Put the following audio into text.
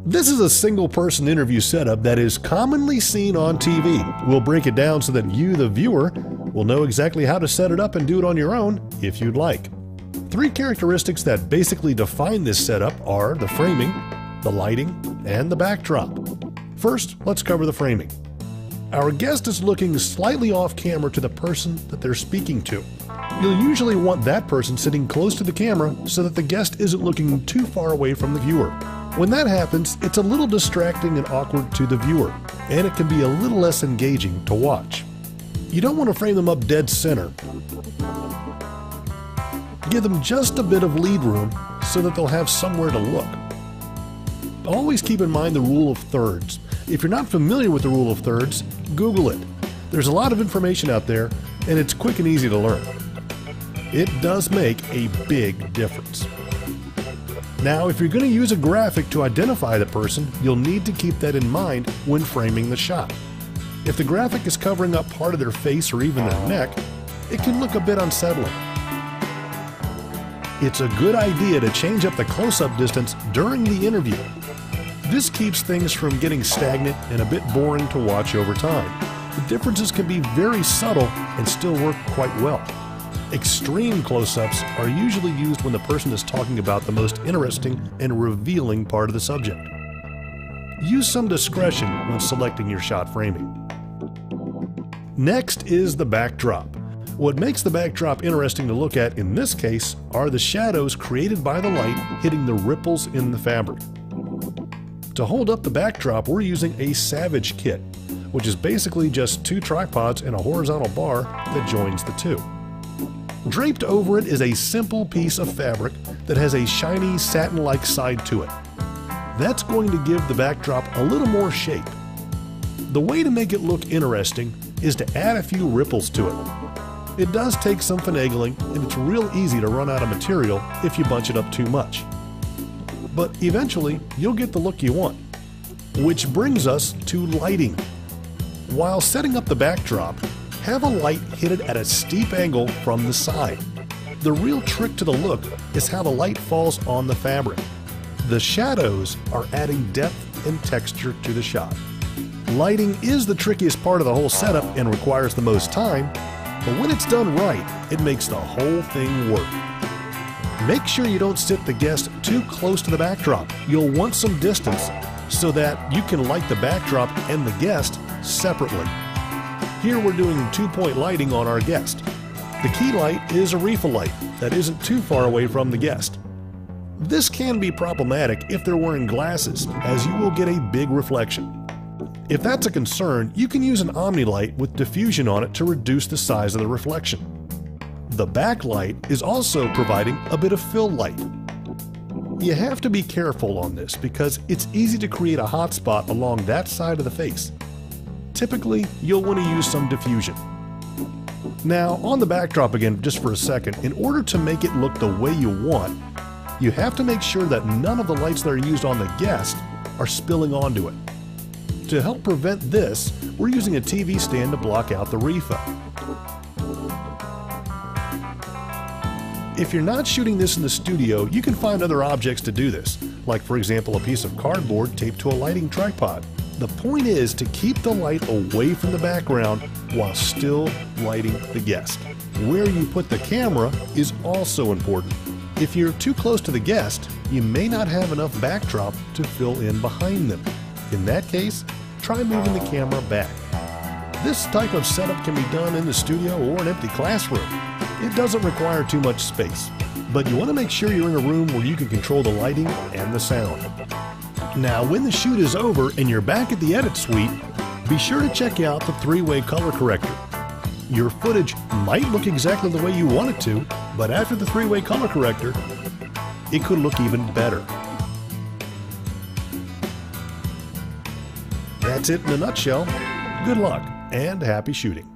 This is a single-person interview setup that is commonly seen on TV. We'll break it down so that you, the viewer, will know exactly how to set it up and do it on your own if you'd like. 3 characteristics that basically define this setup are the framing, the lighting, and the backdrop. First, let's cover the framing. Our guest is looking slightly off camera to the person that they're speaking to. You'll usually want that person sitting close to the camera so that the guest isn't looking too far away from the viewer. When that happens, it's a little distracting and awkward to the viewer, and it can be a little less engaging to watch. You don't want to frame them up dead center. Give them just a bit of lead room so that they'll have somewhere to look. Always keep in mind the rule of thirds. If you're not familiar with the rule of thirds, Google it. There's a lot of information out there, and it's quick and easy to learn. It does make a big difference. Now, if you're going to use a graphic to identify the person, you'll need to keep that in mind when framing the shot. If the graphic is covering up part of their face or even their neck, it can look a bit unsettling. It's a good idea to change up the close-up distance during the interview. This keeps things from getting stagnant and a bit boring to watch over time. The differences can be very subtle and still work quite well. Extreme close-ups are usually used when the person is talking about the most interesting and revealing part of the subject. Use some discretion when selecting your shot framing. Next is the backdrop. What makes the backdrop interesting to look at in this case are the shadows created by the light hitting the ripples in the fabric. To hold up the backdrop, we're using a Savage kit, which is basically just 2 tripods and a horizontal bar that joins the 2. Draped over it is a simple piece of fabric that has a shiny satin-like side to it. That's going to give the backdrop a little more shape. The way to make it look interesting is to add a few ripples to it. It does take some finagling, and it's real easy to run out of material if you bunch it up too much. But eventually, you'll get the look you want. Which brings us to lighting. While setting up the backdrop, have a light hit it at a steep angle from the side. The real trick to the look is how the light falls on the fabric. The shadows are adding depth and texture to the shot. Lighting is the trickiest part of the whole setup and requires the most time, but when it's done right, it makes the whole thing work. Make sure you don't sit the guest too close to the backdrop. You'll want some distance so that you can light the backdrop and the guest separately. Here we're doing 2-point lighting on our guest. The key light is a refill light that isn't too far away from the guest. This can be problematic if they're wearing glasses, as you will get a big reflection. If that's a concern, you can use an Omni-light with diffusion on it to reduce the size of the reflection. The backlight is also providing a bit of fill light. You have to be careful on this because it's easy to create a hot spot along that side of the face. Typically, you'll want to use some diffusion. Now, on the backdrop again just for a second, in order to make it look the way you want, you have to make sure that none of the lights that are used on the guest are spilling onto it. To help prevent this, we're using a TV stand to block out the refill. If you're not shooting this in the studio, you can find other objects to do this, like for example a piece of cardboard taped to a lighting tripod. The point is to keep the light away from the background while still lighting the guest. Where you put the camera is also important. If you're too close to the guest, you may not have enough backdrop to fill in behind them. In that case, try moving the camera back. This type of setup can be done in the studio or an empty classroom. It doesn't require too much space, but you want to make sure you're in a room where you can control the lighting and the sound. Now, when the shoot is over and you're back at the edit suite, be sure to check out the 3-way color corrector. Your footage might look exactly the way you want it to, but after the 3-way color corrector, it could look even better. That's it in a nutshell. Good luck and happy shooting.